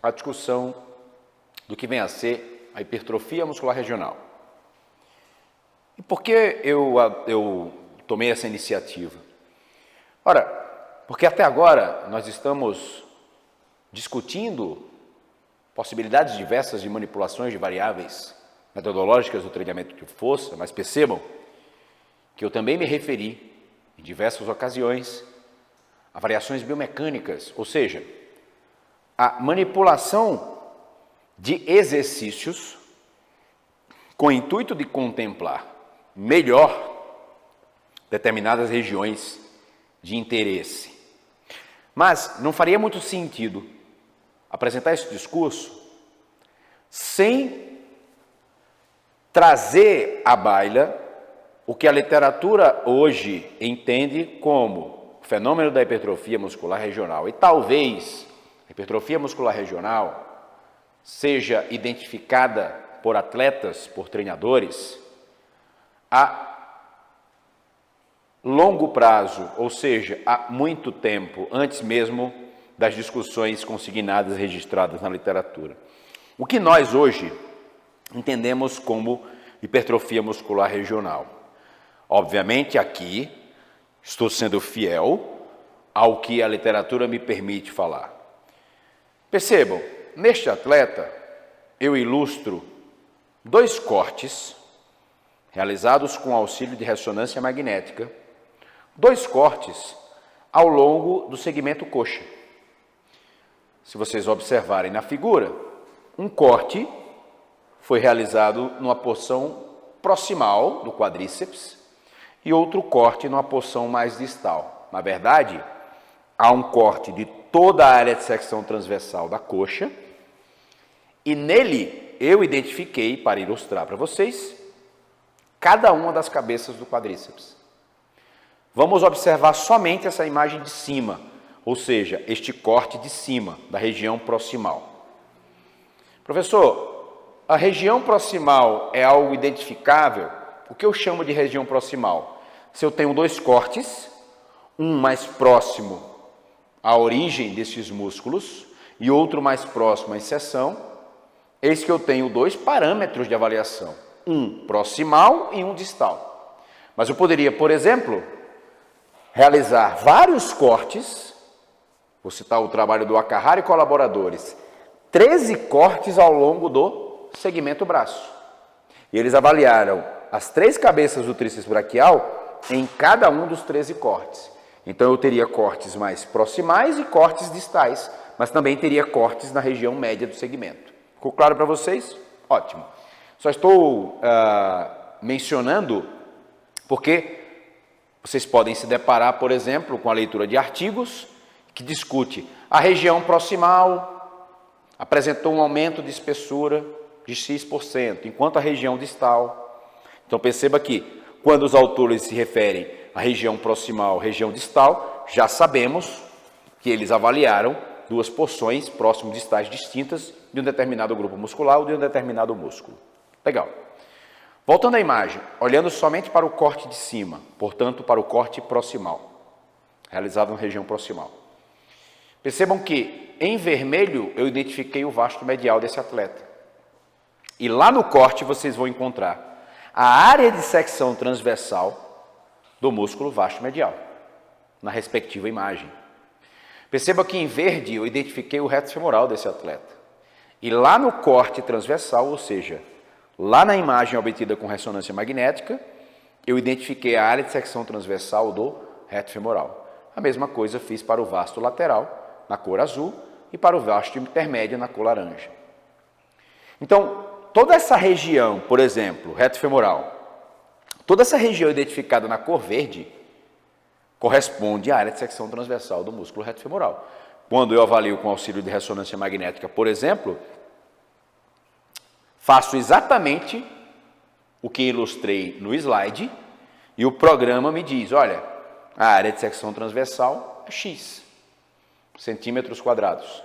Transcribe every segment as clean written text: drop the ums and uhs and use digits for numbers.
A discussão do que vem a ser a hipertrofia muscular regional. E por que eu tomei essa iniciativa? Ora, porque até agora nós estamos discutindo possibilidades diversas de manipulações de variáveis metodológicas do treinamento de força, mas percebam que eu também me referi em diversas ocasiões a variações biomecânicas, ou seja, a manipulação de exercícios com o intuito de contemplar melhor determinadas regiões de interesse. Mas não faria muito sentido apresentar esse discurso sem trazer à baila o que a literatura hoje entende como fenômeno da hipertrofia muscular regional. E talvez a hipertrofia muscular regional seja identificada por atletas, por treinadores, a longo prazo, ou seja, há muito tempo, antes mesmo das discussões consignadas e registradas na literatura. O que nós hoje entendemos como hipertrofia muscular regional. Obviamente, aqui estou sendo fiel ao que a literatura me permite falar. Percebam, neste atleta, eu ilustro 2 cortes realizados com auxílio de ressonância magnética, 2 cortes ao longo do segmento coxa. Se vocês observarem na figura, um corte foi realizado numa porção proximal do quadríceps e outro corte numa porção mais distal. Na verdade, há um corte de toda a área de secção transversal da coxa e nele eu identifiquei, para ilustrar para vocês, cada uma das cabeças do quadríceps. Vamos observar somente essa imagem de cima, ou seja, este corte de cima, da região proximal. Professor, a região proximal é algo identificável? O que eu chamo de região proximal? Se eu tenho 2 cortes, um mais próximo à origem desses músculos e outro mais próximo à inserção, eis que eu tenho 2 parâmetros de avaliação, um proximal e um distal. Mas eu poderia, por exemplo, realizar vários cortes, vou citar o trabalho do Akahara e colaboradores, 13 cortes ao longo do segmento braço. E eles avaliaram as 3 cabeças do tríceps braquial em cada um dos 13 cortes. Então eu teria cortes mais proximais e cortes distais, mas também teria cortes na região média do segmento. Ficou claro para vocês? Ótimo. Só estou mencionando porque vocês podem se deparar, por exemplo, com a leitura de artigos que discute a região proximal apresentou um aumento de espessura de X%, enquanto a região distal. Então perceba que quando os autores se referem à região proximal, região distal, já sabemos que eles avaliaram 2 porções próximos distais distintas de um determinado grupo muscular ou de um determinado músculo. Legal. Voltando à imagem, olhando somente para o corte de cima, portanto para o corte proximal, realizado na região proximal. Percebam que em vermelho eu identifiquei o vasto medial desse atleta. E lá no corte vocês vão encontrar a área de secção transversal do músculo vasto medial, na respectiva imagem. Perceba que em verde eu identifiquei o reto femoral desse atleta. E lá no corte transversal, ou seja, lá na imagem obtida com ressonância magnética, eu identifiquei a área de secção transversal do reto femoral. A mesma coisa fiz para o vasto lateral, na cor azul, e para o vasto intermédio, na cor laranja. Então, toda essa região, por exemplo, reto femoral, toda essa região identificada na cor verde, corresponde à área de secção transversal do músculo reto femoral. Quando eu avalio com auxílio de ressonância magnética, por exemplo, faço exatamente o que ilustrei no slide e o programa me diz, olha, a área de secção transversal é X centímetros quadrados.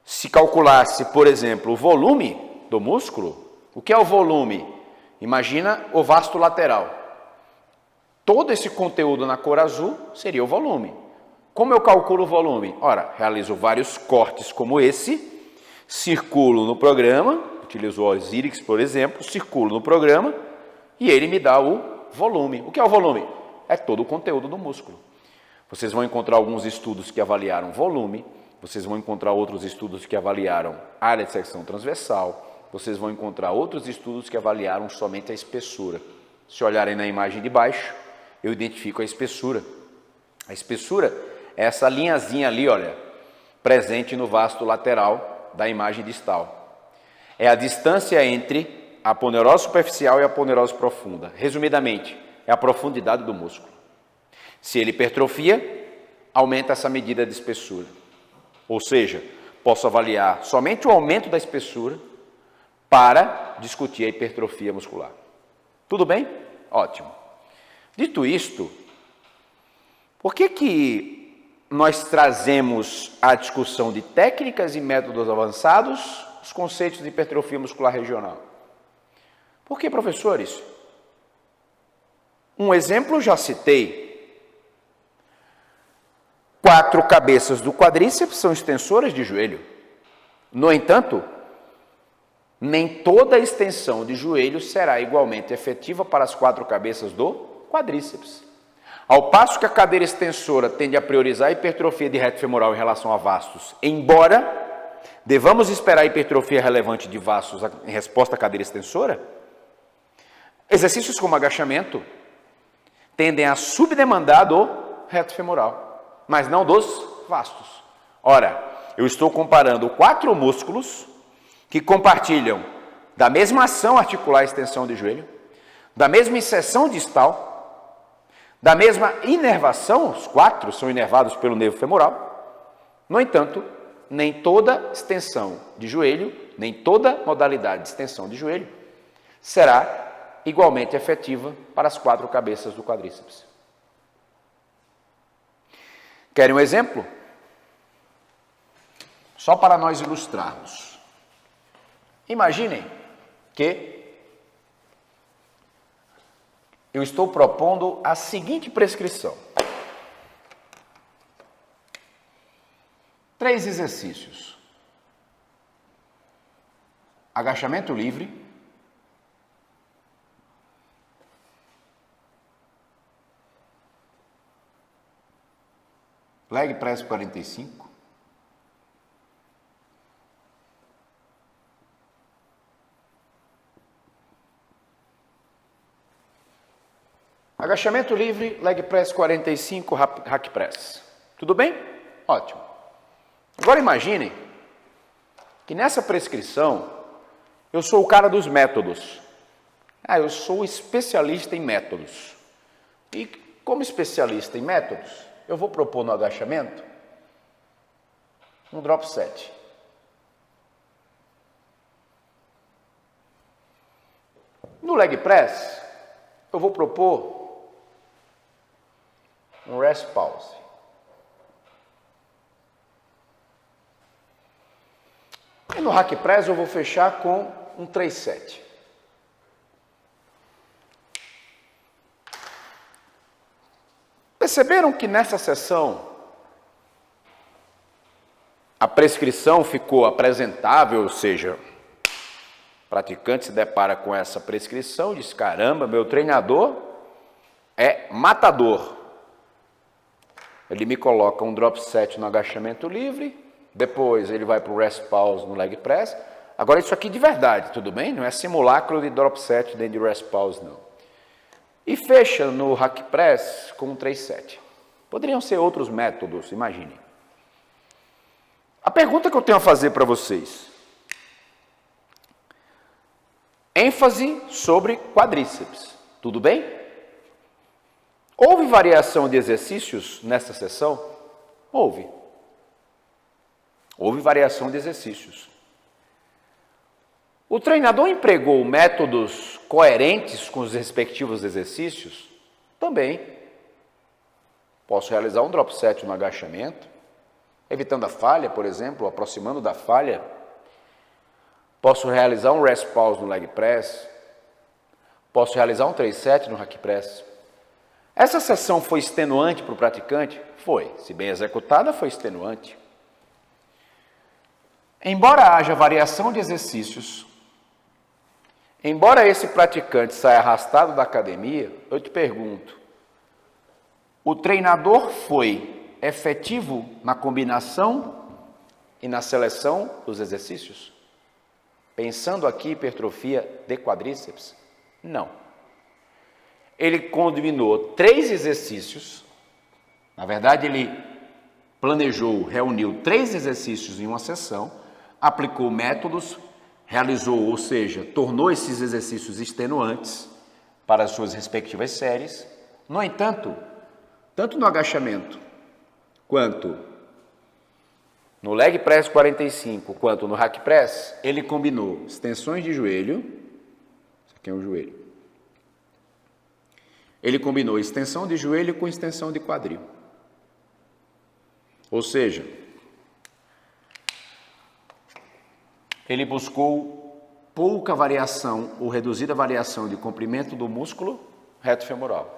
Se calculasse, por exemplo, o volume do músculo, o que é o volume? Imagina o vasto lateral. todo esse conteúdo na cor azul seria o volume. Como eu calculo o volume? Ora, realizo vários cortes como esse, circulo no programa, utilizo o Osirix, por exemplo, circulo no programa e ele me dá o volume. O que é o volume? É todo o conteúdo do músculo. Vocês vão encontrar alguns estudos que avaliaram volume, vocês vão encontrar outros estudos que avaliaram área de secção transversal, vocês vão encontrar outros estudos que avaliaram somente a espessura. Se olharem na imagem de baixo, eu identifico a espessura. A espessura é essa linhazinha ali, olha, presente no vasto lateral da imagem distal. É a distância entre a aponeurose superficial e a aponeurose profunda. Resumidamente, é a profundidade do músculo. Se ele hipertrofia, aumenta essa medida de espessura. Ou seja, posso avaliar somente o aumento da espessura para discutir a hipertrofia muscular. Tudo bem? Ótimo. Dito isto, por que nós trazemos à discussão de técnicas e métodos avançados os conceitos de hipertrofia muscular regional? Por que, professores? Um exemplo eu já citei. 4 cabeças do quadríceps são extensoras de joelho. No entanto, nem toda a extensão de joelho será igualmente efetiva para as 4 cabeças do quadríceps. Ao passo que a cadeira extensora tende a priorizar a hipertrofia de reto femoral em relação a vastos, embora devamos esperar a hipertrofia relevante de vastos em resposta à cadeira extensora, exercícios como agachamento tendem a subdemandar do reto femoral, mas não dos vastos. Ora, eu estou comparando 4 músculos que compartilham da mesma ação articular e extensão de joelho, da mesma inserção distal, da mesma inervação, os 4 são inervados pelo nervo femoral. No entanto, nem toda extensão de joelho, nem toda modalidade de extensão de joelho será igualmente efetiva para as 4 cabeças do quadríceps. Querem um exemplo? Só para nós ilustrarmos. Imaginem que eu estou propondo a seguinte prescrição. 3 exercícios. Agachamento livre. Leg press 45. Agachamento livre, leg press 45, hack press. Tudo bem? Ótimo. Agora imaginem que nessa prescrição eu sou o cara dos métodos. Eu sou especialista em métodos. E como especialista em métodos, eu vou propor no agachamento um drop set. No leg press, eu vou propor um rest pause. E no hack press eu vou fechar com um 3-7. Perceberam que nessa sessão a prescrição ficou apresentável, ou seja, o praticante se depara com essa prescrição e diz: caramba, meu treinador é matador. Ele me coloca um drop set no agachamento livre, depois ele vai para o rest pause no leg press. Agora isso aqui de verdade, tudo bem? Não é simulacro de drop set dentro de rest pause, não. E fecha no hack press com um 3-7. Poderiam ser outros métodos, imaginem. A pergunta que eu tenho a fazer para vocês. ênfase sobre quadríceps, tudo bem? Houve variação de exercícios nessa sessão? Houve. Houve variação de exercícios. O treinador empregou métodos coerentes com os respectivos exercícios? Também. Posso realizar um drop set no agachamento, evitando a falha, por exemplo, aproximando da falha. Posso realizar um rest pause no leg press. Posso realizar um 3-7 no hack press. Essa sessão foi extenuante para o praticante? Foi. Se bem executada, foi extenuante. Embora haja variação de exercícios, embora esse praticante saia arrastado da academia, eu te pergunto, o treinador foi efetivo na combinação e na seleção dos exercícios? Pensando aqui hipertrofia de quadríceps? Não. Ele combinou 3 exercícios, na verdade ele planejou, reuniu 3 exercícios em uma sessão, aplicou métodos, realizou, ou seja, tornou esses exercícios extenuantes para as suas respectivas séries. No entanto, tanto no agachamento quanto no leg press 45, quanto no hack press, ele combinou extensões de joelho, isso aqui é um joelho, ele combinou extensão de joelho com extensão de quadril. Ou seja, ele buscou pouca variação ou reduzida variação de comprimento do músculo reto femoral.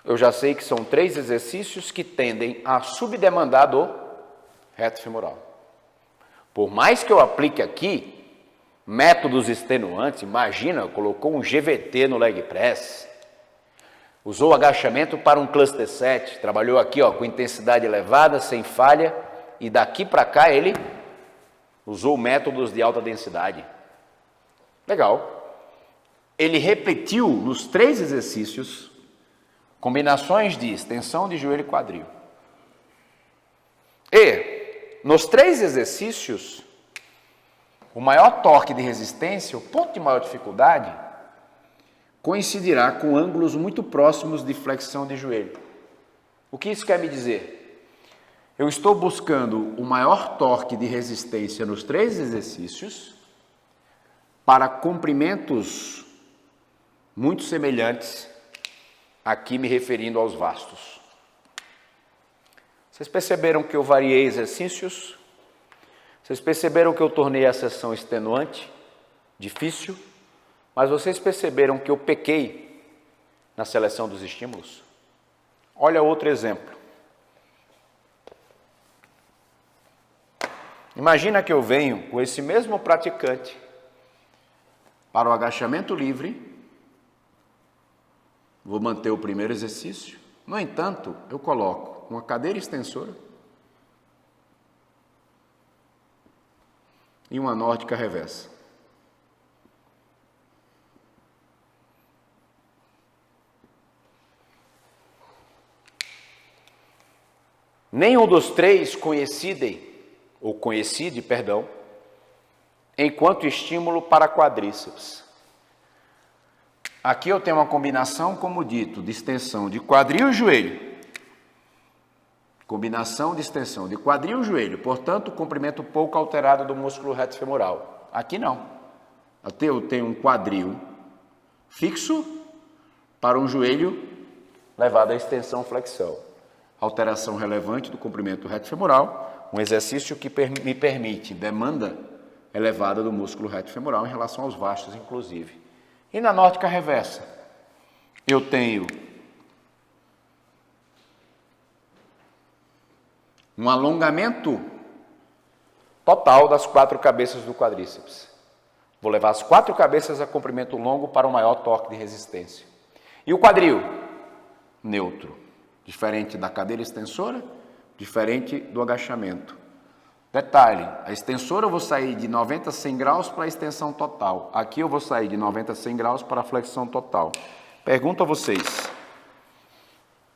Eu já sei que são 3 exercícios que tendem a subdemandar do reto femoral. Por mais que eu aplique aqui métodos extenuantes, imagina, colocou um GVT no leg press, usou o agachamento para um cluster set, trabalhou aqui com intensidade elevada, sem falha, e daqui para cá ele usou métodos de alta densidade. Legal. Ele repetiu nos 3 exercícios combinações de extensão de joelho e quadril. E, nos 3 exercícios, o maior torque de resistência, o ponto de maior dificuldade, coincidirá com ângulos muito próximos de flexão de joelho. O que isso quer me dizer? Eu estou buscando o maior torque de resistência nos 3 exercícios para comprimentos muito semelhantes, aqui me referindo aos vastos. Vocês perceberam que eu variei exercícios? Vocês perceberam que eu tornei a sessão extenuante, difícil? Mas vocês perceberam que eu pequei na seleção dos estímulos? Olha outro exemplo. Imagina que eu venho com esse mesmo praticante para o agachamento livre. Vou manter o primeiro exercício. No entanto, eu coloco uma cadeira extensora e uma nórdica reversa. Nenhum dos 3 coincide, enquanto estímulo para quadríceps. Aqui eu tenho uma combinação, como dito, de extensão de quadril e joelho. Combinação de extensão de quadril e joelho, portanto, comprimento pouco alterado do músculo reto femoral. Aqui não. Eu tenho um quadril fixo para um joelho levado à extensão flexão. Alteração relevante do comprimento reto femoral, um exercício que me permite demanda elevada do músculo reto femoral em relação aos vastos, inclusive. E na nórdica reversa, eu tenho um alongamento total das 4 cabeças do quadríceps. Vou levar as 4 cabeças a comprimento longo para um maior torque de resistência. E o quadril? Neutro. Diferente da cadeira extensora, diferente do agachamento. Detalhe, a extensora eu vou sair de 90 a 100 graus para a extensão total. Aqui eu vou sair de 90 a 100 graus para a flexão total. Pergunto a vocês.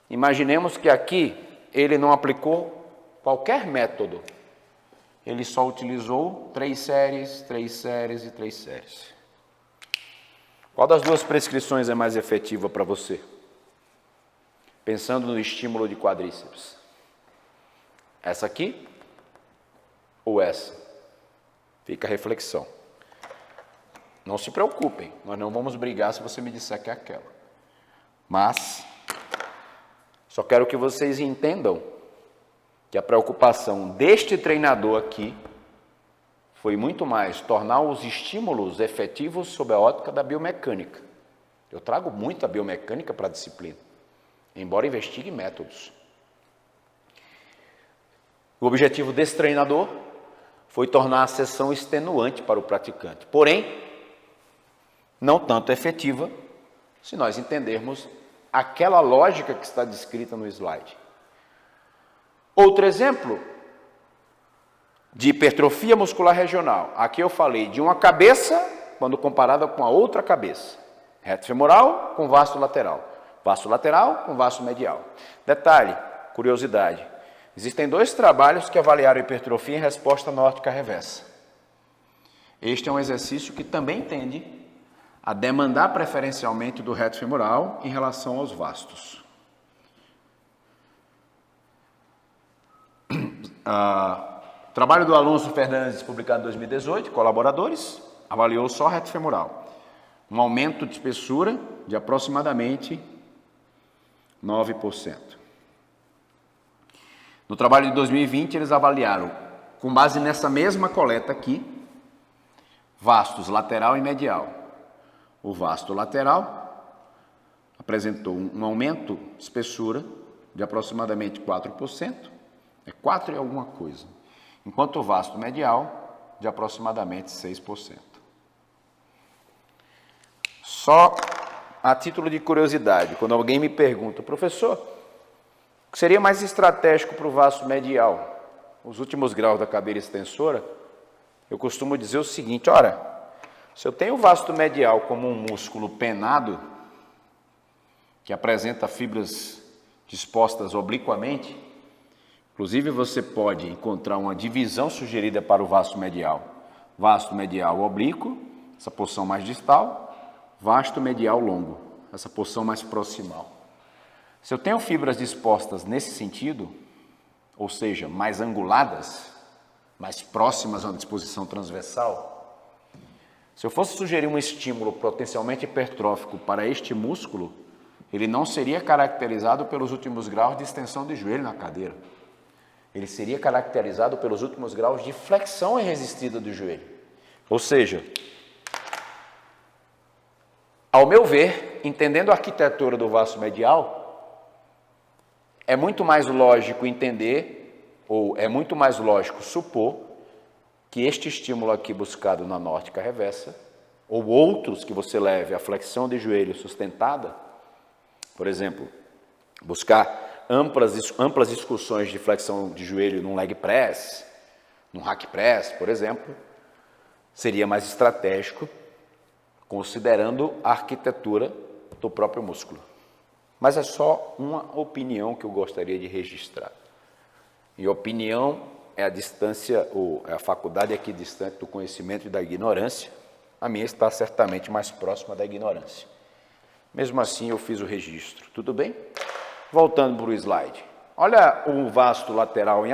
Imaginemos que aqui ele não aplicou qualquer método. Ele só utilizou 3 séries, 3 séries e 3 séries. Qual das 2 prescrições é mais efetiva para você? Pensando no estímulo de quadríceps. Essa aqui ou essa? Fica a reflexão. Não se preocupem, nós não vamos brigar se você me disser que é aquela. Mas, só quero que vocês entendam que a preocupação deste treinador aqui foi muito mais tornar os estímulos efetivos sob a ótica da biomecânica. Eu trago muita biomecânica para a disciplina, embora investigue métodos. O objetivo desse treinador foi tornar a sessão extenuante para o praticante, porém, não tanto efetiva, se nós entendermos aquela lógica que está descrita no slide. Outro exemplo de hipertrofia muscular regional. Aqui eu falei de uma cabeça, quando comparada com a outra cabeça. Reto femoral com vasto lateral com vasto medial. Detalhe, curiosidade. Existem 2 trabalhos que avaliaram hipertrofia em resposta na óptica reversa. Este é um exercício que também tende a demandar preferencialmente do reto femoral em relação aos vastos. Trabalho do Alonso Fernandes, publicado em 2018, colaboradores, avaliou só reto femoral. Um aumento de espessura de aproximadamente 9%. No trabalho de 2020, eles avaliaram, com base nessa mesma coleta aqui, vastos lateral e medial. O vasto lateral apresentou um aumento de espessura de aproximadamente 4%, é 4 e alguma coisa, enquanto o vasto medial de aproximadamente 6%. Só a título de curiosidade, quando alguém me pergunta, professor, o que seria mais estratégico para o vasto medial? Os últimos graus da cabeça extensora, eu costumo dizer o seguinte, ora, se eu tenho o vasto medial como um músculo penado, que apresenta fibras dispostas obliquamente, inclusive você pode encontrar uma divisão sugerida para o vasto medial oblíquo, essa porção mais distal, vasto medial longo, essa porção mais proximal. Se eu tenho fibras dispostas nesse sentido, ou seja, mais anguladas, mais próximas a uma disposição transversal, se eu fosse sugerir um estímulo potencialmente hipertrófico para este músculo, ele não seria caracterizado pelos últimos graus de extensão de joelho na cadeira. Ele seria caracterizado pelos últimos graus de flexão irresistida do joelho. Ou seja, ao meu ver, entendendo a arquitetura do vasto medial, é muito mais lógico entender, ou é muito mais lógico supor, que este estímulo aqui buscado na óptica reversa, ou outros que você leve a flexão de joelho sustentada, por exemplo, buscar amplas discussões de flexão de joelho num leg press, num hack press, por exemplo, seria mais estratégico, considerando a arquitetura do próprio músculo. Mas é só uma opinião que eu gostaria de registrar. E opinião é a distância, ou é a faculdade aqui distante do conhecimento e da ignorância. A minha está certamente mais próxima da ignorância. Mesmo assim, eu fiz o registro. Tudo bem? Voltando para o slide. Olha o vasto lateral em